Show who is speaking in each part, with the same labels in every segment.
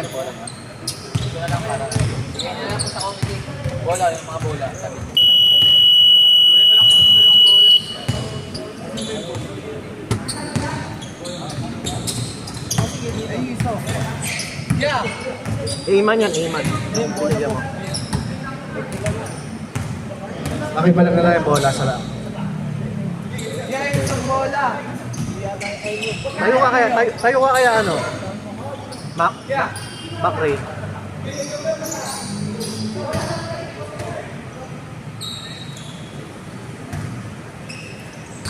Speaker 1: Air bola nga. Ito na lang para. Ganyan na lang po sa comedy. Bola, yung mga bola. Sabi niyo. Yeah!
Speaker 2: Iman yan, Iman. Sige mo.
Speaker 3: Makipalag na lang yung bola sa lang.
Speaker 1: Yeah, yung bola!
Speaker 2: Tayo ka kaya ano? Mac? Mac Ray.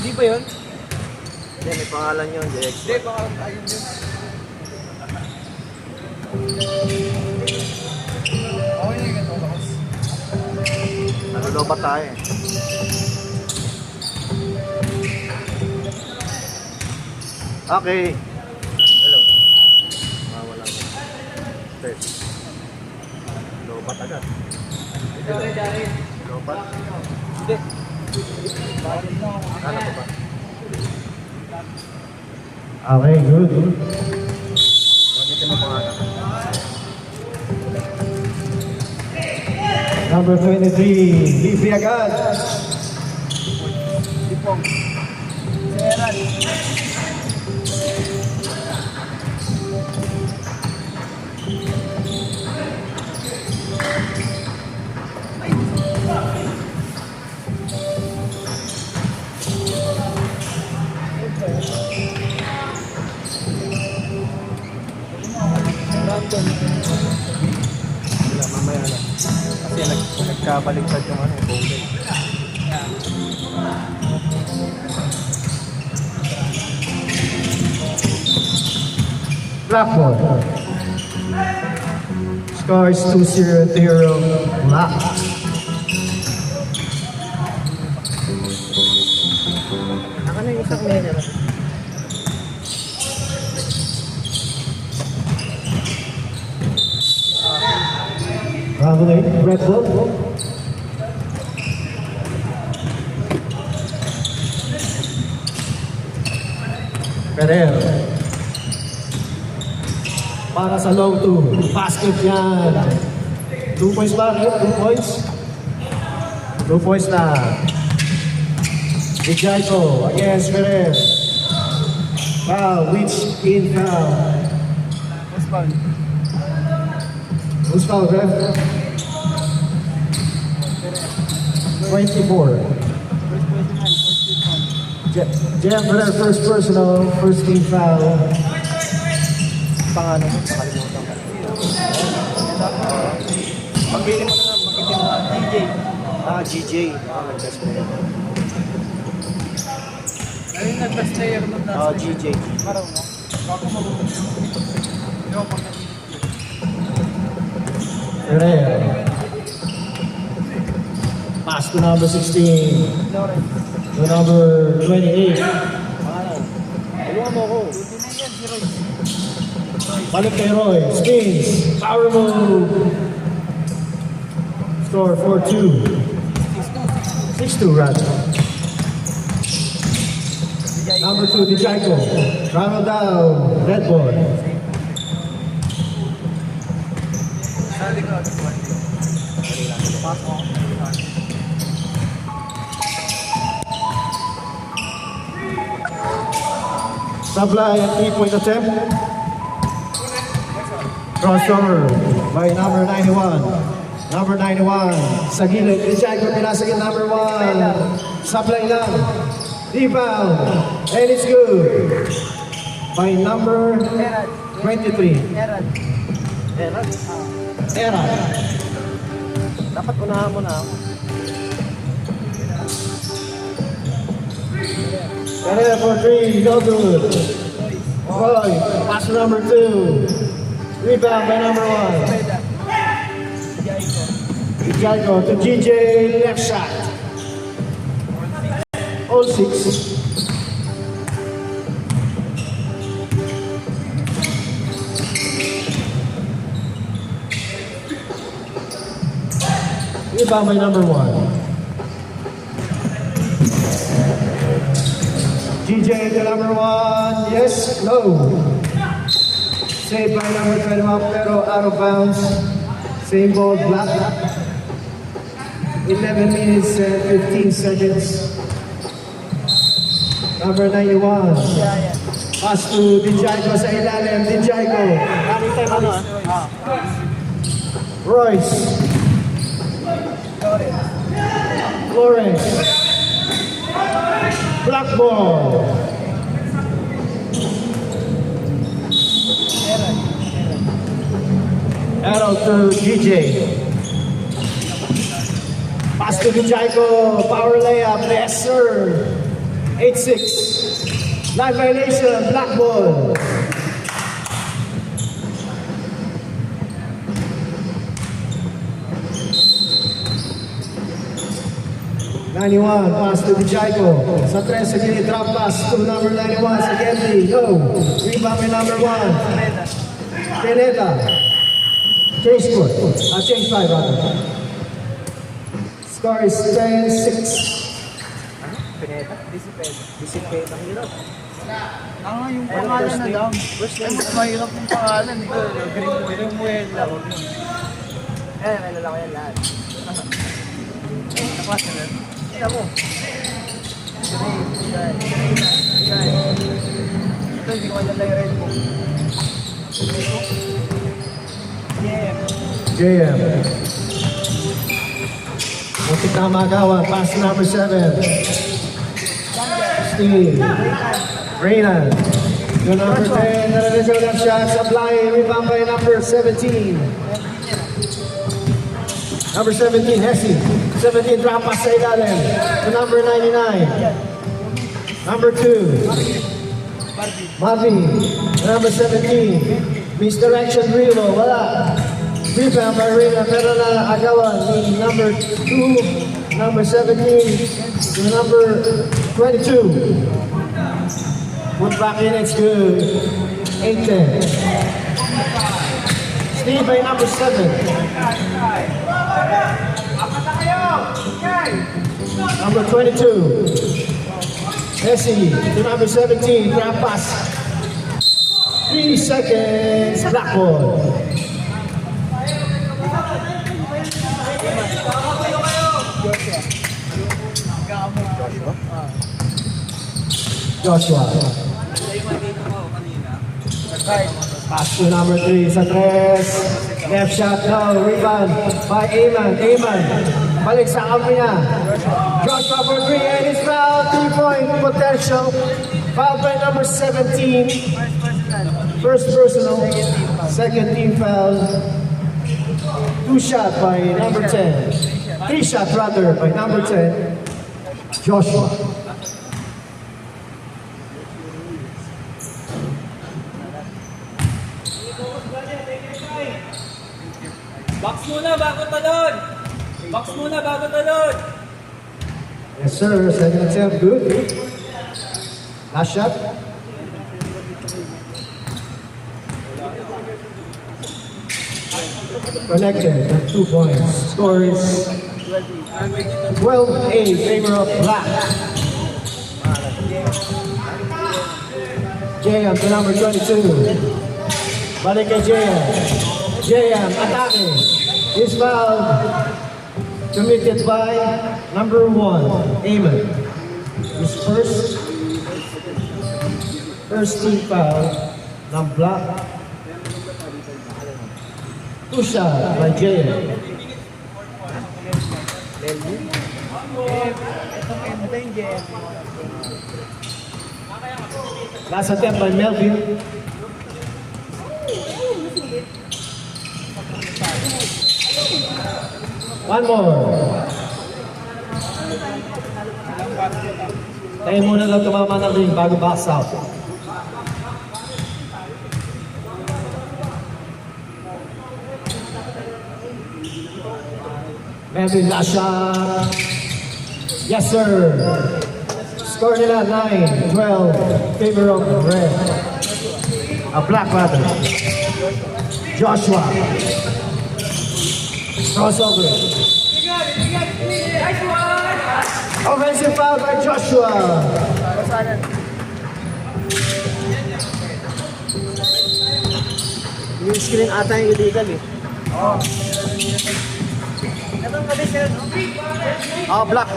Speaker 1: Hindi ba yun?
Speaker 2: Hindi, may pangalan yun, JX.
Speaker 1: Hindi, baka ayun yun. Okay na yung ganito, lakas.
Speaker 2: Nanulobat tayo eh. Okay. Hello. Wala mo. Test. Lobat agad.
Speaker 1: Dari.
Speaker 2: Lobat.
Speaker 1: Hindi. Bakit na ako?
Speaker 2: Ano ko ba?
Speaker 3: Okay, good.
Speaker 2: Bakit mo pangalan?
Speaker 3: Number 23, Lipi agad.
Speaker 1: Lipong. Seran.
Speaker 2: Wala, mamaya lang. Kasi nagkabaliktad yung ano, bowling.
Speaker 3: Blackboard. Score is 2-0 Black.
Speaker 2: Ano na yung isang mena na?
Speaker 3: Ravelate, Red Bull. Pereira. Para sa long two. Basket yan. 2 points ba? 2 points? 2 points na. Vijaiko against Perez. Foul, which in foul?
Speaker 1: Mas fun.
Speaker 3: Who's foul, ref? 24. Jam for their first personal, first team foul.
Speaker 2: Pangalan mo, nakalimutan ka.
Speaker 1: Pagpili mo na lang, magitin mo na. DJ.
Speaker 2: GJ. Nag-best player.
Speaker 1: Ano yung nag-best player mo na?
Speaker 2: GJ.
Speaker 1: Parang mo. Baka mabuti. Hindi ako pag
Speaker 3: Pereira. Pass to number 16. To number 28.
Speaker 2: Pangalan. Tulungan mo ako.
Speaker 1: Buti na yan, si Roy.
Speaker 3: Balik kay Roy. Spins. Power move. Score 4-2. 6-2 rather. Number 2, Vijaiko. Travel down. Red board.
Speaker 1: Sa likod. Pass mo.
Speaker 3: Supply and 3-point attempt. Crossover by number 91. Number 91. Sa gilid. Vijaiko pinasagin number 1. Supply lang. Rebound. And it's good. By number 23.
Speaker 1: Eran.
Speaker 2: Eran.
Speaker 3: Era.
Speaker 2: Dapat unahan mo na ako.
Speaker 3: Pereira for 3. No good. Roy. Pass to number 2. Rebound by number 1. Vijaiko to GJ. Left shot. All 6. Rebound by number 1. GJ to number 1. Yes, no. Saved by number 21, pero out of bounds. Same ball, black. 11 minutes and 15 seconds. Number 91. Pass to Dijago sa ilalim. Dijago.
Speaker 2: Running time ano ah?
Speaker 3: Royce. Flores. Black ball. Arrow to GJ. Pass to Dijago. Power layup. Yes, sir. 8-6. Line violation. Black ball. '91, pass to Dijago. Sa 3 sa gilid, drop pass to number 91 sa Gendy. Go. Rebound by number 1. Pineda. Change score. Change 5 rather. Score is 10-6.
Speaker 2: Pineta? Disipeta. Ang hirap.
Speaker 1: Yung pangalan na lang. Mas mahirap yung pangalan. Grimuela.
Speaker 2: May lalaki yan lahat.
Speaker 1: Tapos na lang.
Speaker 2: Tingnan mo. Ito, hindi ko maganda yung red book.
Speaker 3: JM. Muntik na magawa. Pass to number 7. Steve. Reynan. To number 10. Narealization of shot. Supply. Rebound by number 17. Number 17, Hesse. 17, drop pass sa ilalim. To number 99. Number 2. Marvin. Number 17. Misdirection Rilo. Wala. Rebound by Reynan. Pero na agawan ni number 2. Number 17. To number 22. Put back in, it's good. 8-10. Steve by number 7. Number 22. Hesse to number 17. Grab pass. 3 seconds. Black ball. Joshua. Pass to number 3 sa 3. Left shot, no. Rebound by Ayman. Ayman. Balik sa kampi niya. Joshua for 3 and it's foul. 3-point potential. Foul by number 17. First personal. Second team foul. 2 shot by number 10. 3 shot rather by number 10. Joshua.
Speaker 1: Box muna bago talon! Box muna bago talon!
Speaker 3: Yes, sir. Second attempt, good. Last shot. Connected with 2 points. Score is 12-8 in favor of Black. JM to number 22. Balik kay JM. JM attacking. Is fouled. Committed by number 1, Ayman. His first team foul ng Black. 2 shot by JM. Last attempt by Melvin. One more. Tayo muna lang tumama ng ring bago box out. Melvin last shot. Yes, sir. Score nila 9-12. Favor of red. Black rather. Joshua. Crossover. Offensive foul by Joshua.
Speaker 2: Yung screen ata yung illegal eh.
Speaker 1: Oo. Anong gabi sir, no?
Speaker 2: Oh, black.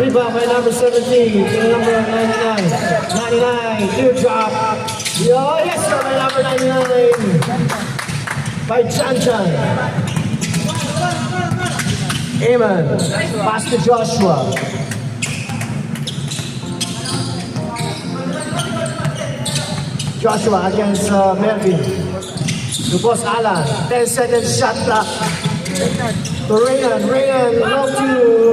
Speaker 3: Rebound by number 17 to number 99. 99, two drop. Oh, yes, sir, by number 99. By Chan. Amen. Pass to Joshua. Joshua against Melvin. To Boss Alan. 10 seconds shot clock. To Raynan. Low two.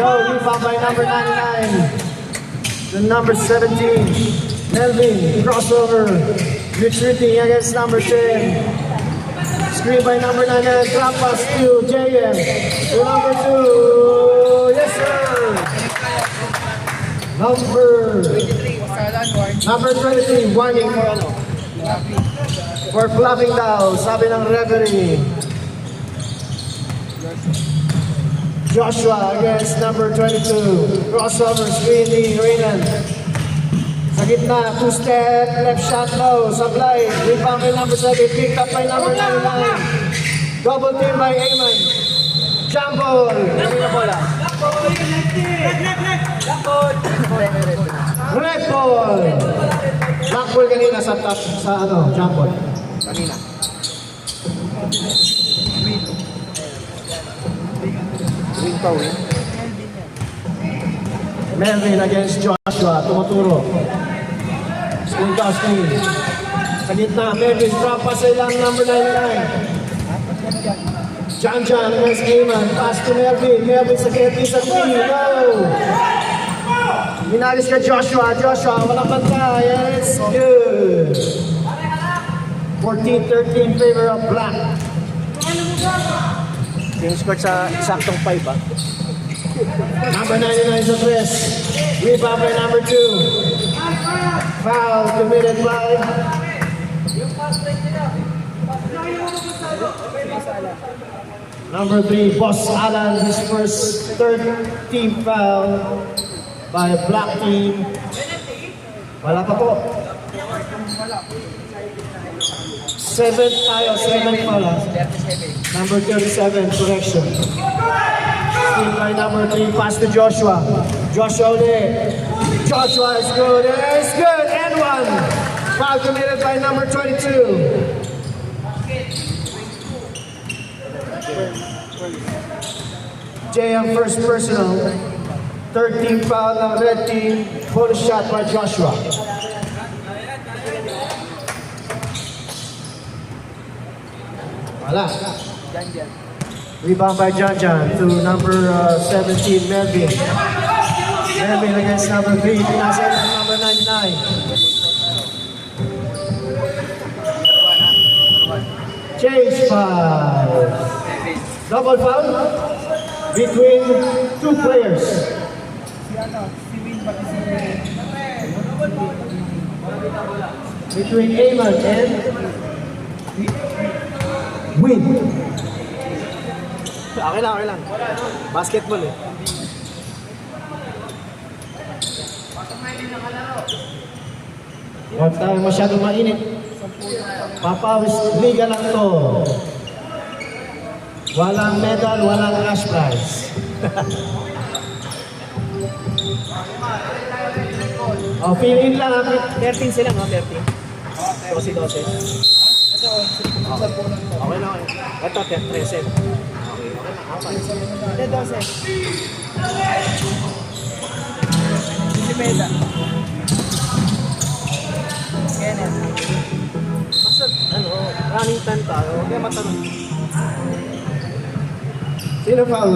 Speaker 3: No, rebound by number 99. The number 17. Melvin. Crossover. Retreating against number 10. Screen by number 99. Drop pass to JM. To number 2. Yes, sir. Number 23. Warning for ano? For fluffing daw, sabi ng referee. Joshua against number 22. Crossover screen ni Raynan. Sa gitna, two-step, left shot low, sablay. Rebound by number 7, picked up by number 99. Double team by Ayman. Jump ball. Red ball. Black ball kanina sa top, sa ano, jump ball.
Speaker 2: Kanina. Win pa win.
Speaker 3: Melvin against Joshua, tumuturo. Screen to screen. Sa gitna, Melvin, drop pa sa ilang number 99. Chan against Ayman, pass to Melvin. Melvin sa keti sa three, no! Minalis ka Joshua, walang bantay, it's good. 14-13 favor of Black.
Speaker 2: Yung score sa saktong 5 ah.
Speaker 3: Number 99 sa press. Rebound by number 2. Foul committed by number 3, Boss Alan, his first third team foul by Black team. Wala pa po. 7 foul. Number 37, correction. Steal by number 3, pass to Joshua. Joshua ulit. Joshua is good. It's good. And one. Foul committed by number 22. JM first personal. Third team foul ng red team. Bonus shot by Joshua. Wala. Rebound by Jan to number 17, Melvin. Melvin against number 3, pinasa ng number 99. Change foul. Double foul between two players. Between Ayman and Win.
Speaker 2: Okay lang. Basketball eh.
Speaker 3: Huwag tayo masyadong mainit. Papawis liga lang to. Walang medal, walang cash prize. Oh, fill in lang.
Speaker 2: 13 sila no? 13. 12. Okay lang. Ito, 13. Okay lang. Apat.
Speaker 1: Hindi, 12. Si Peda. Kenneth.
Speaker 2: Basta, running time tayo. Kaya matanong.
Speaker 3: Sino foul?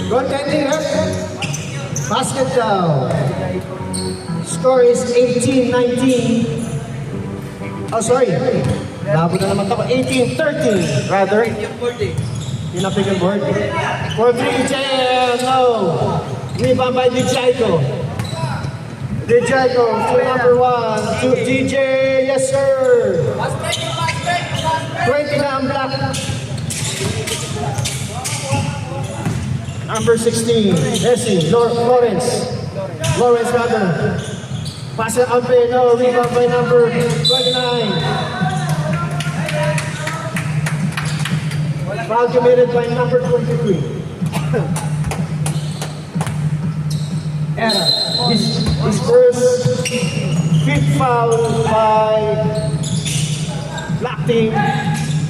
Speaker 3: Goaltending, huh? Basket down. Score is 18-19. Oh, sorry. Labo na naman ako. 18-13, rather. Pinapig ang board. For 3, JM, no. Rebound by Dijaiko. Dijaiko to number 1. To DJ, yes sir. 20 na ang Black. Number 16, Messi, Lawrence. Lawrence rather. Pass it up, no, rebound by number 29. Foul committed by number 23. Era, his first fifth foul by Black Team.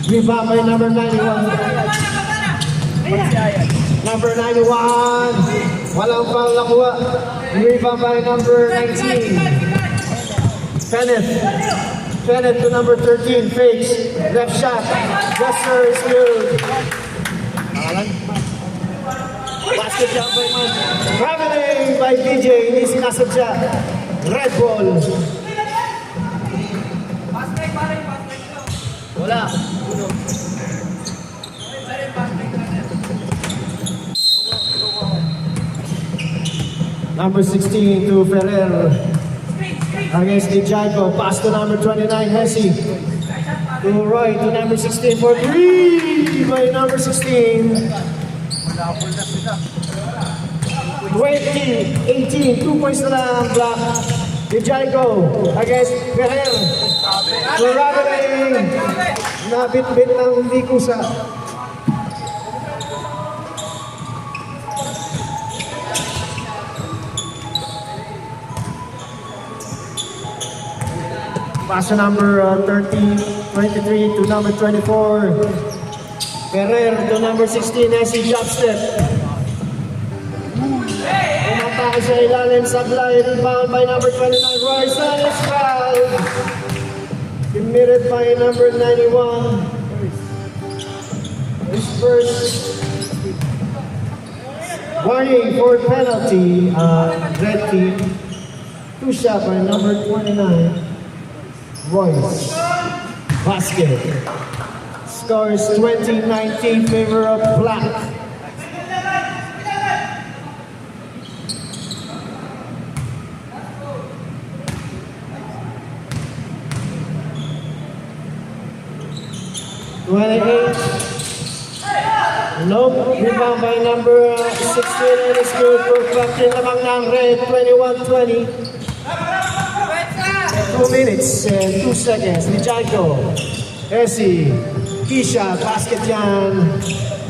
Speaker 3: Rebound by number 91. Number 91. Walang foul nakuha. Rebound by number 19. Kenneth to number 13. Fakes. Left shot. Dresser is good. Basket jump by Man. Traveling by DJ. Hindi sinasadya. Red ball. Wala. Number 16 to Ferrer. Against Dijago. Pass to number 29, Hesse. To Roy, to number 16 for 3 by number 16. 20-18, 2 points na lang, Black. Dijago against Ferrer. To Raveling. Nabit-bit ng hindi kusa. Pass to number 23 to number 24. Ferrer to number 16, Nessie drop step. Umatake sa ilalim, sablay, rebound by number 29, Royson is fouled. Committed by number 91. His first warning for penalty, red team. 2 shot by number 29. Royce. Basket. Scores 20-19 favor of Black. Nope. Rebound by number 16 and it's good for Black. Lamang ng red. 21-20. 2 minutes and 2 seconds. Dijago, Hesse, Kisha, basket yan.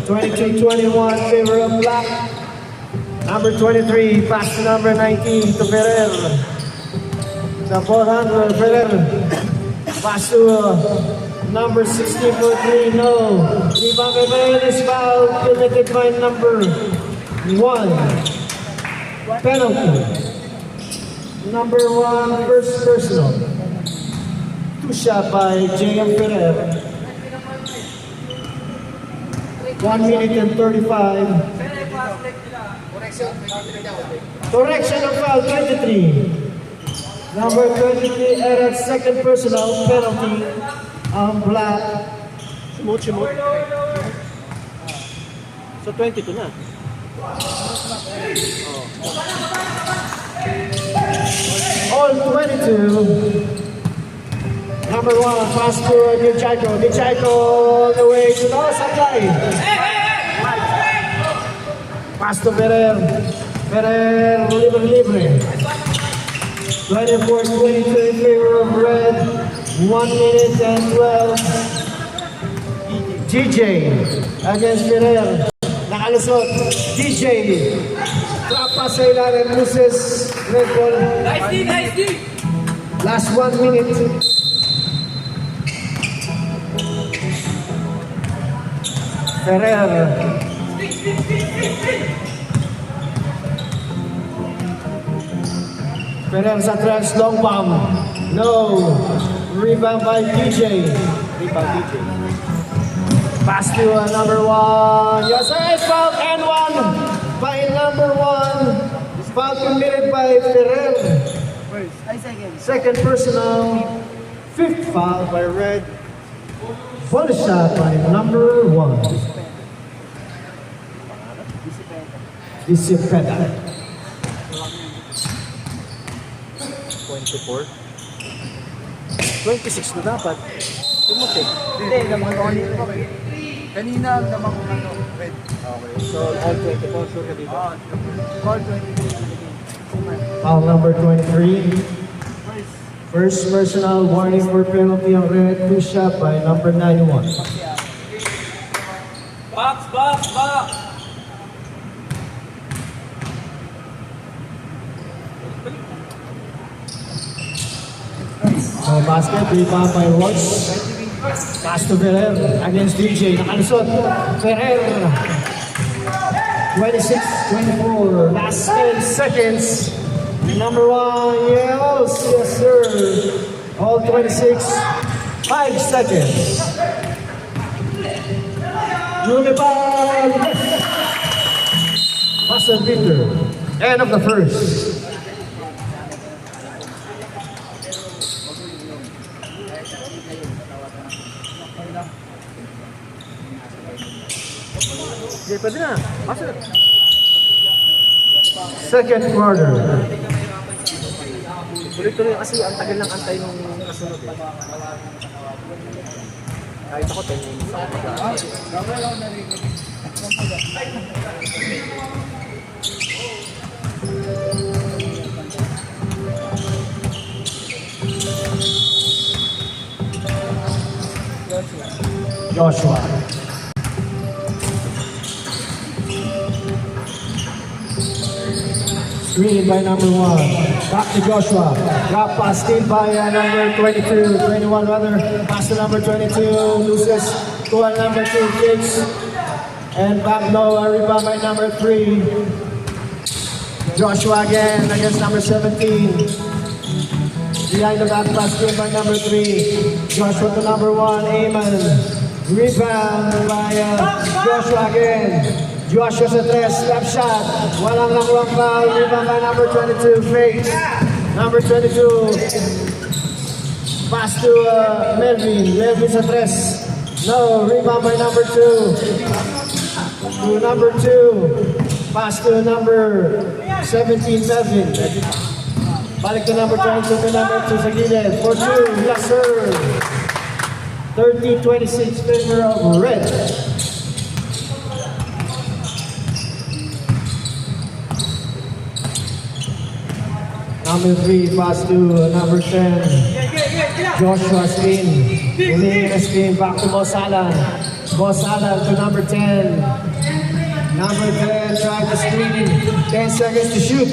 Speaker 3: 22-21, favor of Black. Number 23, pass to number 19 to Ferrer. The ball handler, Ferrer. Pass to number 16 for 3, no. Rebound by Ferrer is foul, committed by number 1. Penalty. Number 1, first personal. 2 shot by J.M. Ferrer. 1 minute and 35. Correction of foul, 23. Number 23, Eric's second personal penalty on Black.
Speaker 2: Sumot. So 22 na.
Speaker 3: All 22. Number 1, pass to Dijago. Dijago all the way to the supply. Pass to Ferrer. Ferrer libre. 24-22 in favor of red. 1 minute and 12. DJ against Ferrer. Nakalusot. DJ. Trap pa sa ilalim. Loses. Red ball.
Speaker 4: Nice D.
Speaker 3: Last 1 minute. Ferrer. Ferrer sa trans long bomb. No. Rebound by DJ. Pass to number 1. Yes, sir. Foul and 1 by number 1. Foul committed by Ferrer. Second personal. 5th foul by red. Bonus shot by number 1. Disipeta.
Speaker 2: 24. 26 na dapat. Tumuti.
Speaker 1: Hindi, namang kanina. Kanina, namang ano. red.
Speaker 2: Okay. So, all 24 sure ka dito.
Speaker 1: Call 23.
Speaker 3: Foul number 23. First personal warning for penalty on red, push-up by number 91.
Speaker 4: Box!
Speaker 3: So basket, rebound by Royce. Pass to Ferrer against DJ. Nakalusot. Ferrer. 26-24. Last 10 seconds. Number 1, yes, yes sir. All 26. 5 seconds. Lumipad. Buzzer beater. End of the first.
Speaker 2: Hindi, pwede na. Pasok.
Speaker 3: Second quarter.
Speaker 2: Tuloy-tuloy kasi ang tagal ng antay nung kasunod eh. Kahit ako 10 minutes ako mag-aantay.
Speaker 1: Gabay ako narinig.
Speaker 3: Joshua. Screen by number 1. Back to Joshua. Drop pass steal by number 22. 21 rather. Pass to number 22. Loses to number 2. Kicks. And back low. A rebound by number 3. Joshua again against number 17. Behind the back pass steal by number 3. Joshua to number 1. Amen. Rebound by Joshua again. Joshua sa 3, step shot. Walang nakuha foul. Rebound by number 22, Faith. Number 22. Pass to Melvin. Melvin sa 3. No, rebound by number 2. To number 2. Pass to number 17, Melvin. Balik to number 22 to number 2 sa gilid. For 2, yes sir. 30-26 favor of red. Number 3, pass to number 10. Joshua spin. Uli na spin back to Boss Alan. Boss Alan to number 10. Number 10 try to screen. 10 seconds to shoot.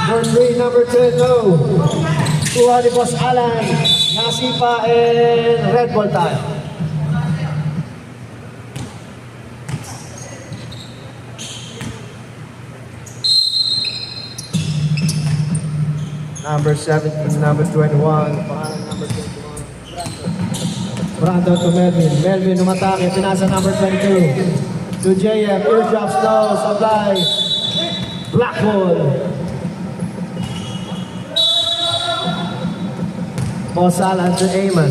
Speaker 3: For 3, number 10, no. Kuha ni Boss Alan. Nasipa and red ball time. Number 17, number 21. Pangalan number 21. Brandon to Melvin. Melvin umatake. Pinasa number 22. To JM. Eardrops low. Supply. Black ball. Boss Alan to Amon.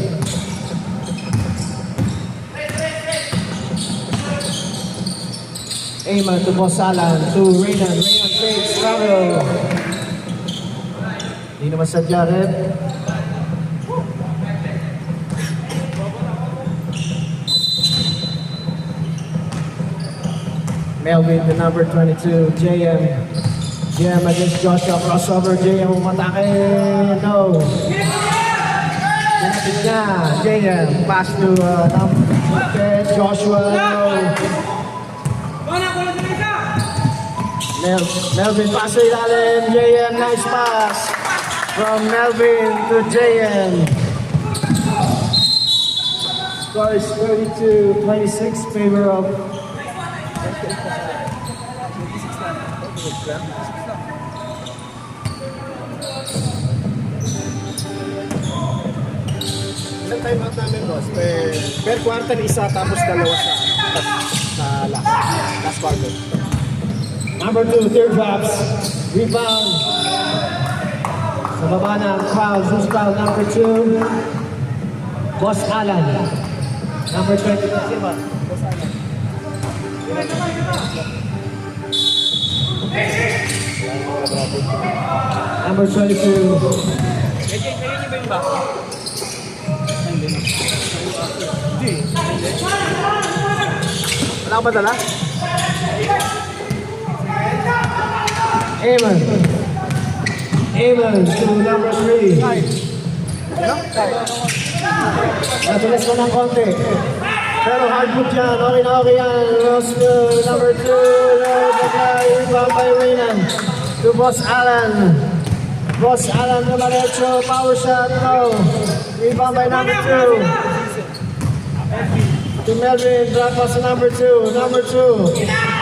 Speaker 3: Amon to Boss Alan. To Raynan. Raynan takes. Travel. Hindi naman sadya rin. Melvin, the number 22, JM. JM against Joshua, crossover, JM umatake, no. Pinapit niya, JM, pass to number 10, Joshua, no. Melvin, pass to ilalim, JM, nice pass. From Melvin to JM. Score is 32-26, favor of
Speaker 2: Ilang time out namin, boss? Per quarter, isa, tapos dalawa sa last quarter.
Speaker 3: number 2, teardrops, rebound. Sa baba ng foul, who's foul? Number 2, Boss Alan. Number 20, Siba. Boss Alan. Number 22.
Speaker 2: Wala ka ba dala?
Speaker 3: Amon. Amon to number 3. Matulis mo ng konti. Pero hard put yan. Okay na okay yan. Lost to number 2. Rebound by Reynan. To Boss Allen. Boss Allen to Marecho. Power shot. No. Rebound by number 2. To Melvin. Drop pass to number 2. Number 2.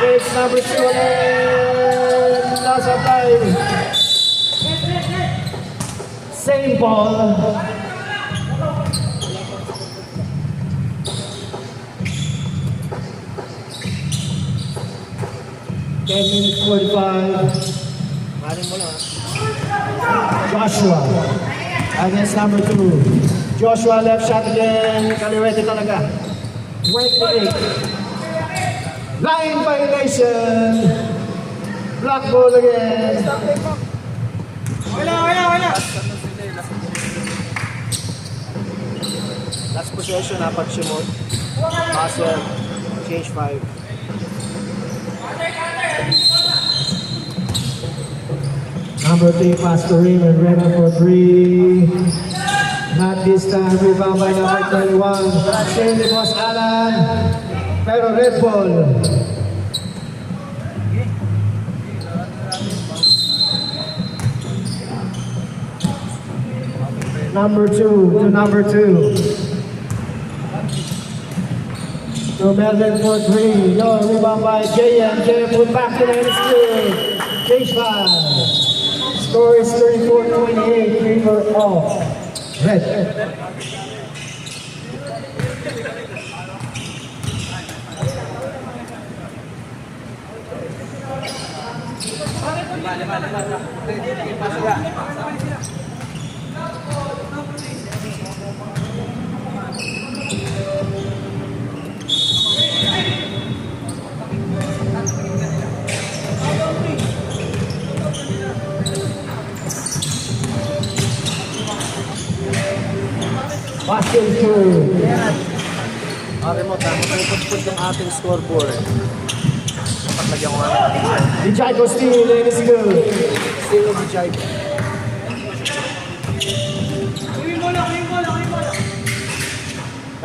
Speaker 3: It's number 2 again. Loss of time. Same ball. (10 minutes 45). Joshua against number 2. Joshua left shot again. Kaliwete talaga. 28. Line violation. Block ball again.
Speaker 1: Wala.
Speaker 2: Last possession, apat Shimon. Passer, change 5.
Speaker 3: Number 3 pass to Raymond. Raymond for 3. Not this time. Rebound by number 21. Same ni Boss Alan. Pero red ball. Number 2 to number 2. To Melvin for 3. No, rebound by JM. JM put back to the end still. Change 5. Score is 34-28. Favor of red. Basket through.
Speaker 2: Remote, put yung ating scoreboard. Paglagyan ko nga natin.
Speaker 3: Dijay Steele, ladies and good.
Speaker 2: Still of the Jai.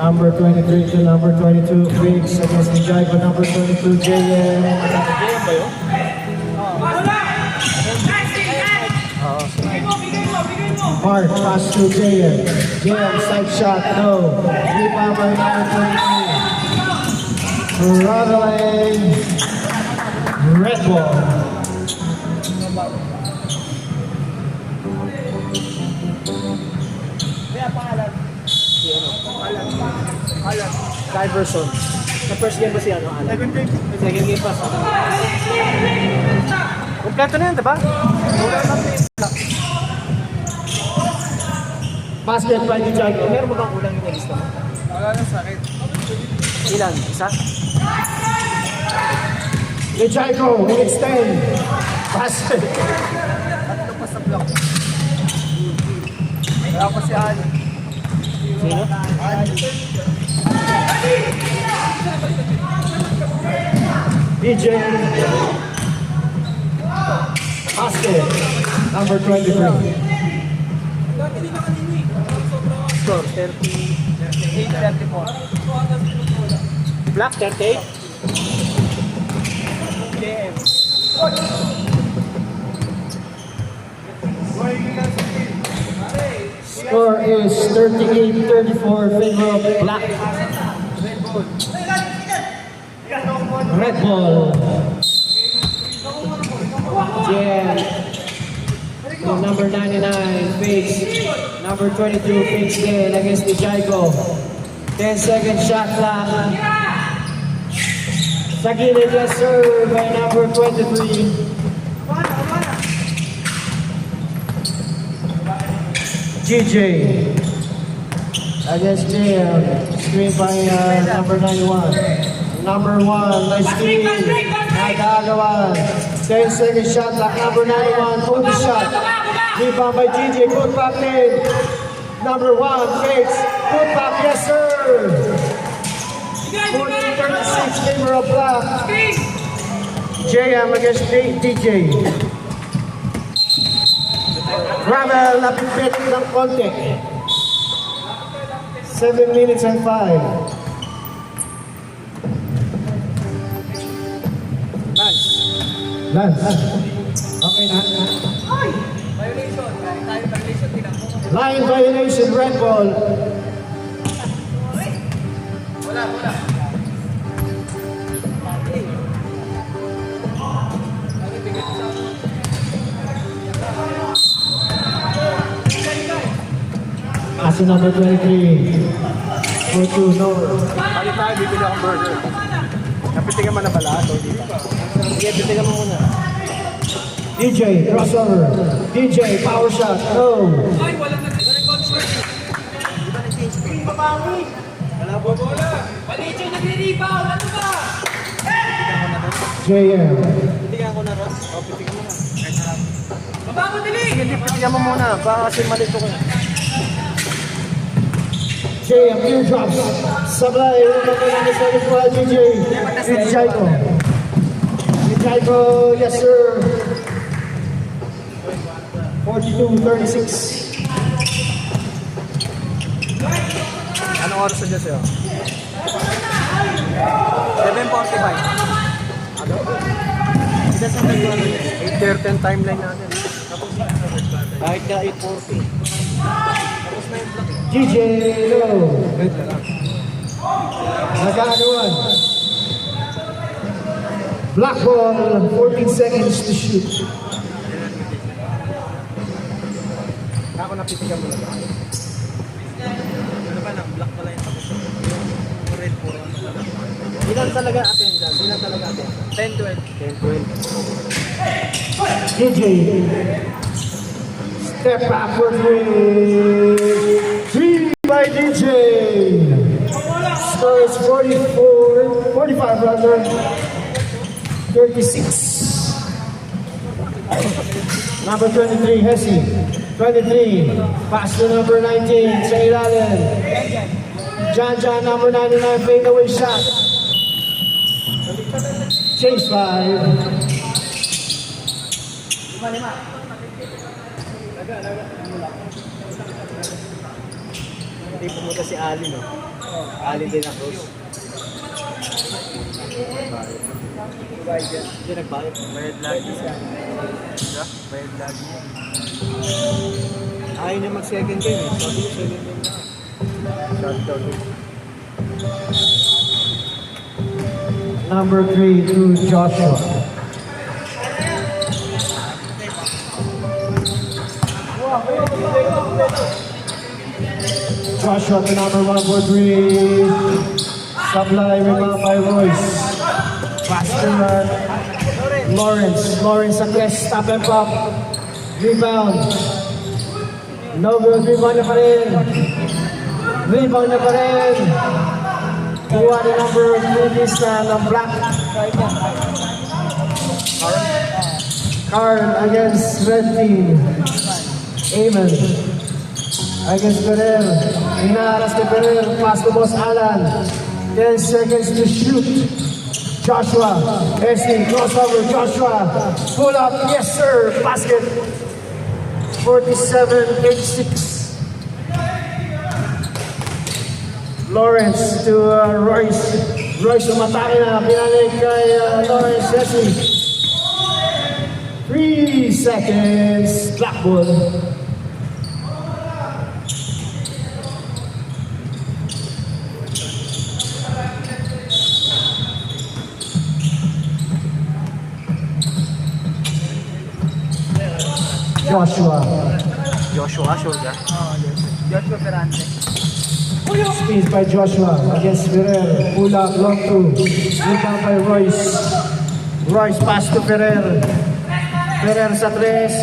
Speaker 3: Number 23 to number 22, Briggs against Dijay, but number 22, JM.
Speaker 2: JM ba yun?
Speaker 3: Hard pass to JM. JM side shot, no. Rebound by number 23. Rattling. Red ball.
Speaker 2: Diverson. Sa first game ba si ano, Alan? Second game pa. Kompleto na yan, diba?
Speaker 3: Basket by Dijay.
Speaker 2: Meron mo bang ulang yung nagista mo?
Speaker 1: Wala na sakit.
Speaker 2: Ilan? Isa?
Speaker 3: Dijay go, will extend. Basket.
Speaker 1: Tatlo pa sa block. Wala pa si Ali.
Speaker 2: Sino?
Speaker 3: DJ. Basket. Number 23.
Speaker 2: Score,
Speaker 1: 8-34.
Speaker 2: Black, 38?
Speaker 1: JM.
Speaker 3: Score is 38-34 favor of black. Red ball. Yeah. So number 99 fakes. Number 22 fakes again against the Jaigo. 10-second shot clock. Sagilid, yes sir, by number 23. GJ against JM, screen by number 91. Number 1, nice screen, Nagagawan. 10-second shot clock, number 91, open shot. Rebound by GJ, put back in. Number 1, fakes, put back, yes sir. 14-36, favor of black. JM against DJ. Gravel, lapit ng konti. 7 minutes and 5. Lance. Okay na. Line violation, red ball. Asi number 23. 4-2, no.
Speaker 2: Balik tayo, bibili akong burger. Napitigan mo na pala, ito dito. Sige, pitigan mo muna.
Speaker 3: DJ, crossover. DJ, power shot. No. JM.
Speaker 2: Pitigan ko na, Ross. O, pitigan mo na. Sige, pitigan mo muna. Baka kasi malito ko.
Speaker 3: JM, eardrops. Sablay, magandang sa ito, DJ. Jaiko. Jaiko, yes sir. 42-36.
Speaker 2: Anong oras na dyan sa'yo? 7:45. Ano? Hindi sa 8:30 timeline natin. Kahit ka 8:40. Tapos na yung block.
Speaker 3: DJ, no. Nagkakanuan. Black ball, 14 seconds to shoot.
Speaker 2: Ako napitigan mo na ba? Ano ba, nag-block pala yung tapos yung red po. Ilan talaga attendance? Ilan talaga attendance? 10-12. 10-12.
Speaker 3: DJ, step back for three by DJ. Score is 45 rather, 36. Number 23, Hesse. 23, pass to number 19, sa ilalim. John, number 99, fade away shot. Chase 5.
Speaker 2: Hindi pumunta si Ali, no? Ali din ang Cruz. Hindi nagbayad. Bayad lagi siya. Bayad lagi. Ayaw niya mag-second game eh. Sabi ko second game na. Shutdown eh.
Speaker 3: Number 3 to Joshua. Joshua to number 1 for 3. Supply rebound by Royce. Faster run. Lawrence against stop and pop. Rebound. No good. Rebound na pa rin. Kuha ni number 2 ng black. Karl against red team. Amen. Against Ferrer. Inaras ni Ferrer. Pass to Boss Alan. 10 seconds to shoot. Joshua. Esting. Crossover. Joshua. Pull up. Yes, sir. Basket. 47-86. Lawrence to Royce. Royce umatake na. Pinalik kay Lawrence. Esting. 3 seconds. Black ball.
Speaker 2: Joshua, shoulder. Joshua Ferrante.
Speaker 3: Speed by Joshua against Ferrer. Pull up, long two. Rebound by Royce. Royce pass to Ferrer. Ferrer sa tres.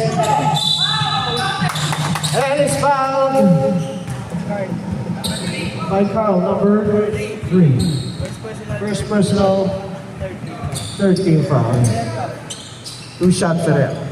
Speaker 3: And it's fouled by Carl, number 3. First personal, 13 foul. 2 shot Ferrer.